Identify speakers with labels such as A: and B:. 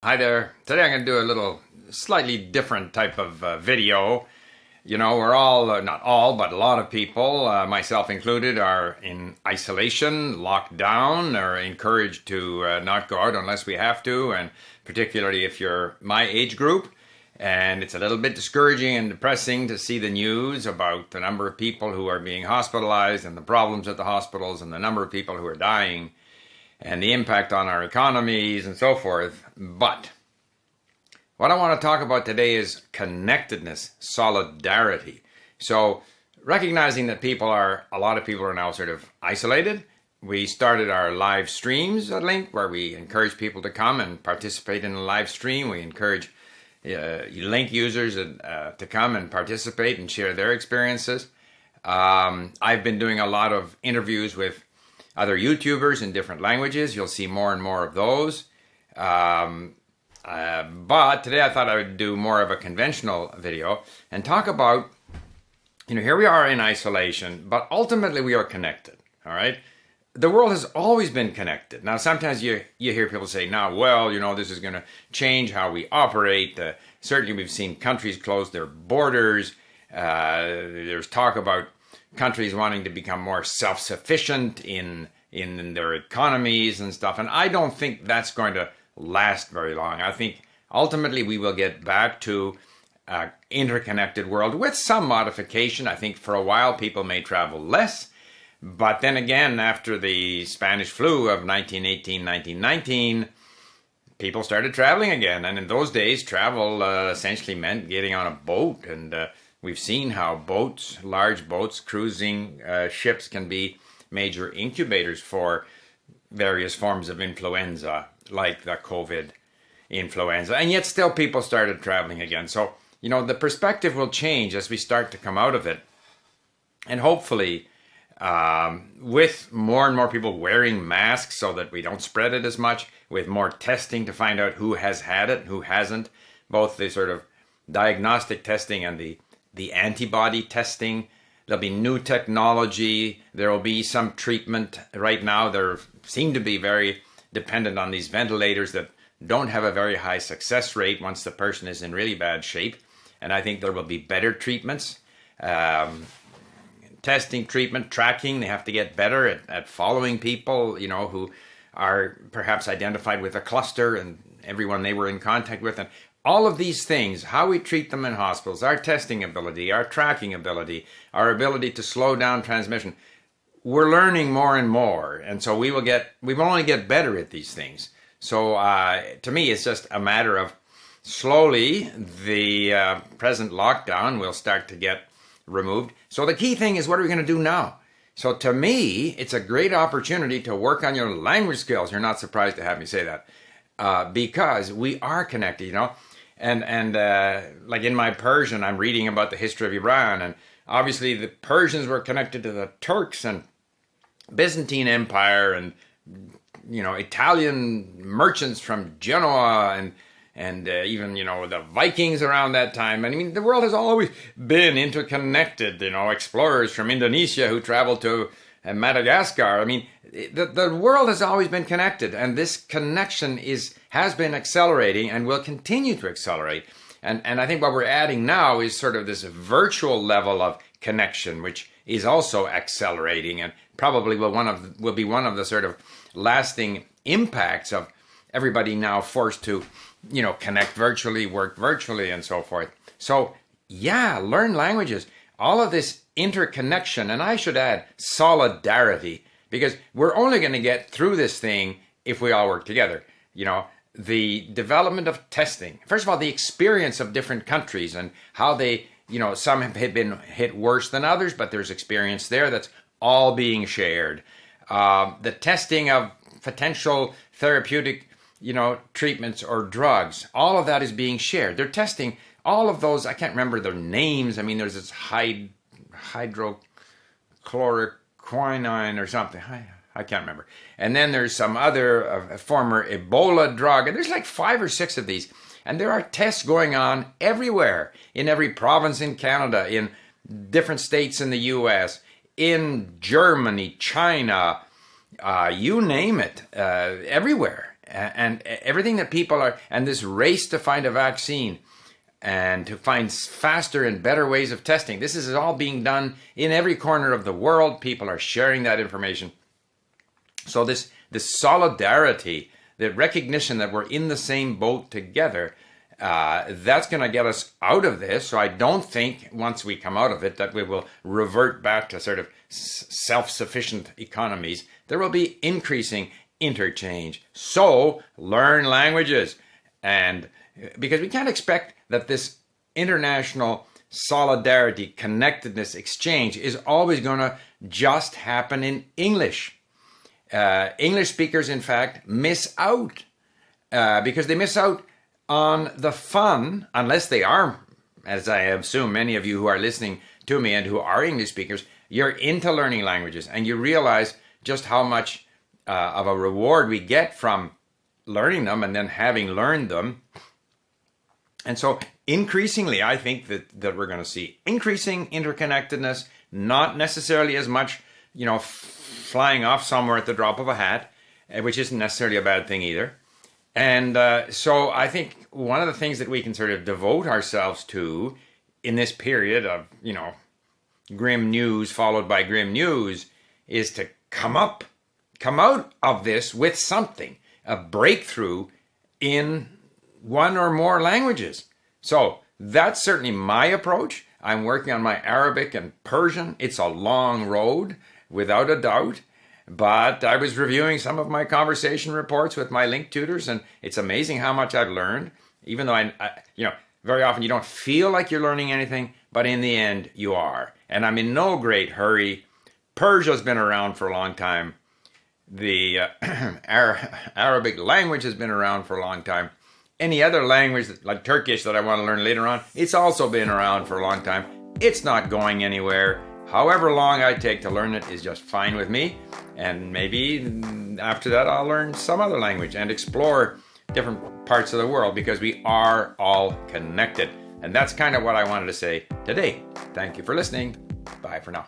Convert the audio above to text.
A: Hi there. Today I'm going to do a little slightly different type of video. We're all, not all, but a lot of people, myself included, are in isolation, locked down, or encouraged to not go out unless we have to, and particularly if you're my age group. And it's a little bit discouraging and depressing to see the news about the number of people who are being hospitalized and the problems at the hospitals and the number of people who are dying and the impact on our economies and so forth. But what I want to talk about today is connectedness, solidarity. So recognizing that a lot of people are now sort of isolated. We started our live streams at LingQ where we encourage people to come and participate in a live stream. We encourage LingQ users to come and participate and share their experiences. I've been doing a lot of interviews with other YouTubers in different languages. You'll see more and more of those. But today I thought I would do more of a conventional video and talk about, here we are in isolation, but ultimately we are connected, all right? The world has always been connected. Now, sometimes you hear people say, this is going to change how we operate. Certainly we've seen countries close their borders. There's talk about countries wanting to become more self-sufficient in their economies and stuff. And I don't think that's going to last very long. I think ultimately we will get back to an interconnected world with some modification. I think for a while people may travel less. But then again, after the Spanish flu of 1918, 1919, people started traveling again. And in those days, travel essentially meant getting on a boat. And we've seen how boats, large boats, cruising ships can be major incubators for various forms of influenza, like the COVID influenza. And yet still people started traveling again. So, the perspective will change as we start to come out of it. And hopefully, with more and more people wearing masks so that we don't spread it as much, with more testing to find out who has had it and who hasn't, both the sort of diagnostic testing and the antibody testing. There'll be new technology. There will be some treatment. Right now, they seem to be very dependent on these ventilators that don't have a very high success rate once the person is in really bad shape. And I think there will be better treatments. Testing, treatment, tracking. They have to get better at following people, who are perhaps identified with a cluster and everyone they were in contact with. And all of these things, how we treat them in hospitals, our testing ability, our tracking ability, our ability to slow down transmission, we're learning more and more. And so we will only get better at these things. So to me, it's just a matter of slowly the present lockdown will start to get removed. So the key thing is, what are we going to do now? So to me, it's a great opportunity to work on your language skills. You're not surprised to have me say that. Because we are connected, And like in my Persian, I'm reading about the history of Iran, and obviously the Persians were connected to the Turks and Byzantine Empire, and Italian merchants from Genoa, and even the Vikings around that time. I mean, the world has always been interconnected. Explorers from Indonesia who traveled to Madagascar. I mean, the world has always been connected, and this connection has been accelerating and will continue to accelerate. And I think what we're adding now is sort of this virtual level of connection, which is also accelerating and probably will be one of the sort of lasting impacts of everybody now forced to, connect virtually, work virtually, and so forth. So, learn languages. All of this interconnection, and I should add solidarity, because we're only going to get through this thing if we all work together. The development of testing. First of all, the experience of different countries and how they, some have been hit worse than others, but there's experience there that's all being shared. The testing of potential therapeutic, treatments or drugs, all of that is being shared. They're testing all of those. I can't remember their names. I mean, there's this hydrochloroquine or something. I can't remember. And then there's some other former Ebola drug. And there's like 5 or 6 of these. And there are tests going on everywhere, in every province in Canada, in different states in the U.S., in Germany, China, you name it, everywhere. and everything that people are, and this race to find a vaccine and to find faster and better ways of testing. This is all being done in every corner of the world. People are sharing that information. So this solidarity, the recognition that we're in the same boat together, that's going to get us out of this. So I don't think once we come out of it that we will revert back to sort of self-sufficient economies. There will be increasing interchange. So learn languages, and because we can't expect that this international solidarity, connectedness, exchange is always going to just happen in English. English speakers, in fact, miss out because they miss out on the fun, unless they are, as I assume many of you who are listening to me and who are English speakers, you're into learning languages and you realize just how much of a reward we get from learning them and then having learned them. And so increasingly, I think that we're going to see increasing interconnectedness, not necessarily as much, flying off somewhere at the drop of a hat, which isn't necessarily a bad thing either. And so I think one of the things that we can sort of devote ourselves to in this period of, grim news followed by grim news is to come out of this with something, a breakthrough in one or more languages. So that's certainly my approach. I'm working on my Arabic and Persian. It's a long road, without a doubt. But I was reviewing some of my conversation reports with my LingQ tutors, and it's amazing how much I've learned, even though I very often you don't feel like you're learning anything, but in the end you are. And I'm in no great hurry. Persia's been around for a long time. The Arabic language has been around for a long time. Any other language, like Turkish, that I want to learn later on, it's also been around for a long time. It's not going anywhere. However long I take to learn it is just fine with me. And maybe after that I'll learn some other language and explore different parts of the world, because we are all connected. And that's kind of what I wanted to say today. Thank you for listening. Bye for now.